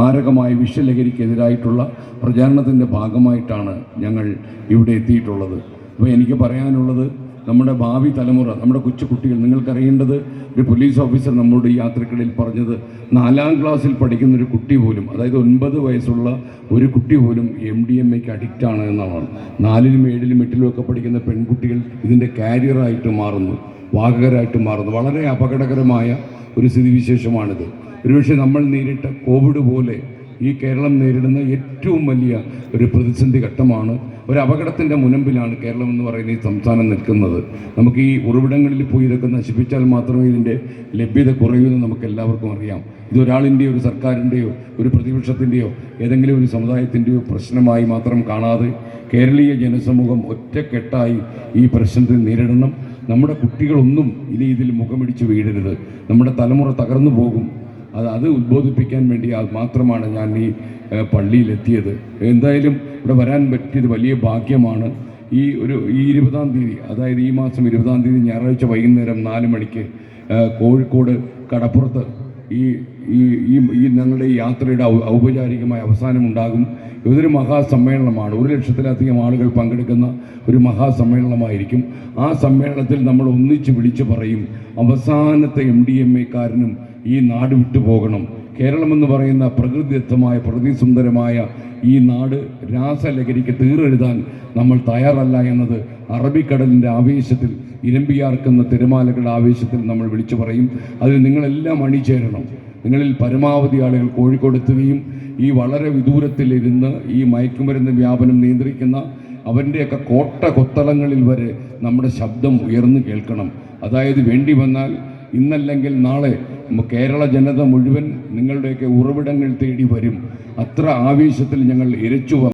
മാരകമായ വിഷലഹരിക്കെതിരായിട്ടുള്ള പ്രചാരണത്തിൻ്റെ ഭാഗമായിട്ടാണ് ഞങ്ങൾ ഇവിടെ എത്തിയിട്ടുള്ളത്. അപ്പോൾ എനിക്ക് പറയാനുള്ളത്, നമ്മുടെ ഭാവി തലമുറ, നമ്മുടെ കൊച്ചുകുട്ടികൾ, നിങ്ങൾക്കറിയേണ്ടത്, ഒരു പോലീസ് ഓഫീസർ നമ്മോട് ഈ യാത്രക്കിടയിൽ പറഞ്ഞത് 4ാം ക്ലാസ്സിൽ പഠിക്കുന്ന ഒരു കുട്ടി പോലും, അതായത് 9 വയസ്സുള്ള ഒരു കുട്ടി പോലും MDMAക്ക് അഡിക്റ്റാണ് എന്നാണ്. 4ലും 7ലും 8ലും ഒക്കെ പഠിക്കുന്ന പെൺകുട്ടികൾ ഇതിൻ്റെ കാരിയറായിട്ട് മാറുന്നു, വാഹകരായിട്ട് മാറുന്നു. വളരെ അപകടകരമായ ഒരു സ്ഥിതിവിശേഷമാണിത്. ഒരുപക്ഷെ നമ്മൾ നേരിട്ട കോവിഡ് പോലെ ഈ കേരളം നേരിടുന്ന ഏറ്റവും വലിയ ഒരു പ്രതിസന്ധി ഘട്ടമാണ്. ഒരു അപകടത്തിൻ്റെ മുനമ്പിലാണ് കേരളം എന്ന് പറയുന്ന ഈ സംസ്ഥാനം നിൽക്കുന്നത്. നമുക്ക് ഈ ഉറവിടങ്ങളിൽ പോയി ഇതൊക്കെ നശിപ്പിച്ചാൽ മാത്രമേ ഇതിൻ്റെ ലഭ്യത കുറയുമെന്ന് നമുക്ക് എല്ലാവർക്കും അറിയാം. ഇതൊരാളിൻ്റെയോ ഒരു സർക്കാരിൻ്റെയോ ഒരു പ്രതിപക്ഷത്തിൻ്റെയോ ഏതെങ്കിലും ഒരു സമുദായത്തിൻ്റെയോ പ്രശ്നമായി മാത്രം കാണാതെ കേരളീയ ജനസമൂഹം ഒറ്റക്കെട്ടായി ഈ പ്രശ്നത്തെ നേരിടണം. നമ്മുടെ കുട്ടികളൊന്നും ഇനി ഇതിൽ മുഖമിടിച്ച് വീഴരുത്. നമ്മുടെ തലമുറ തകർന്നു പോകും. അത് ഉദ്ബോധിപ്പിക്കാൻ വേണ്ടി മാത്രമാണ് ഞാൻ ഈ പള്ളിയിലെത്തിയത്. എന്തായാലും ഇവിടെ വരാൻ പറ്റിയത് വലിയ ഭാഗ്യമാണ്. ഈ 20-ാം തീയതി, അതായത് ഈ മാസം 20-ാം തീയതി ഞായറാഴ്ച വൈകുന്നേരം 4 മണിക്ക് കോഴിക്കോട് കടപ്പുറത്ത് ഈ ഞങ്ങളുടെ യാത്രയുടെ ഔപചാരികമായ അവസാനമുണ്ടാകും. ഇതൊരു മഹാസമ്മേളനമാണ്. 1 ലക്ഷത്തിലധികം ആളുകൾ പങ്കെടുക്കുന്ന ഒരു മഹാസമ്മേളനമായിരിക്കും. ആ സമ്മേളനത്തിൽ നമ്മൾ ഒന്നിച്ച് വിളിച്ചു പറയും, അവസാനത്തെ MDMA-കാരനും ഈ നാട് വിട്ടുപോകണം. കേരളമെന്ന് പറയുന്ന പ്രകൃതിദത്തമായ പ്രകൃതിസുന്ദരമായ ഈ നാട് രാസലഹരിക്ക് തീരെഴുതാൻ നമ്മൾ തയ്യാറല്ല എന്നത് അറബിക്കടലിൻ്റെ ആവേശത്തിൽ, ഇരമ്പിയാർക്കുന്ന തിരമാലകളുടെ ആവേശത്തിൽ നമ്മൾ വിളിച്ചു പറയും. അതിൽ നിങ്ങളെല്ലാം അണിചേരണം. നിങ്ങളിൽ പരമാവധി ആളുകൾ കോഴിക്കോട് എത്തുകയും ഈ വളരെ വിദൂരത്തിലിരുന്ന് ഈ മയക്കുമരുന്ന് വ്യാപനം നിയന്ത്രിക്കുന്ന അവൻ്റെയൊക്കെ കൊത്തളങ്ങളിൽ വരെ നമ്മുടെ ശബ്ദം ഉയർന്നു കേൾക്കണം. അതായത് വേണ്ടി വന്നാൽ ഇന്നല്ലെങ്കിൽ നാളെ കേരള ജനത മുഴുവൻ നിങ്ങളുടെയൊക്കെ ഉറവിടങ്ങൾ തേടി വരും. അത്ര ആവേശത്തിൽ ഞങ്ങൾ ഇരച്ചു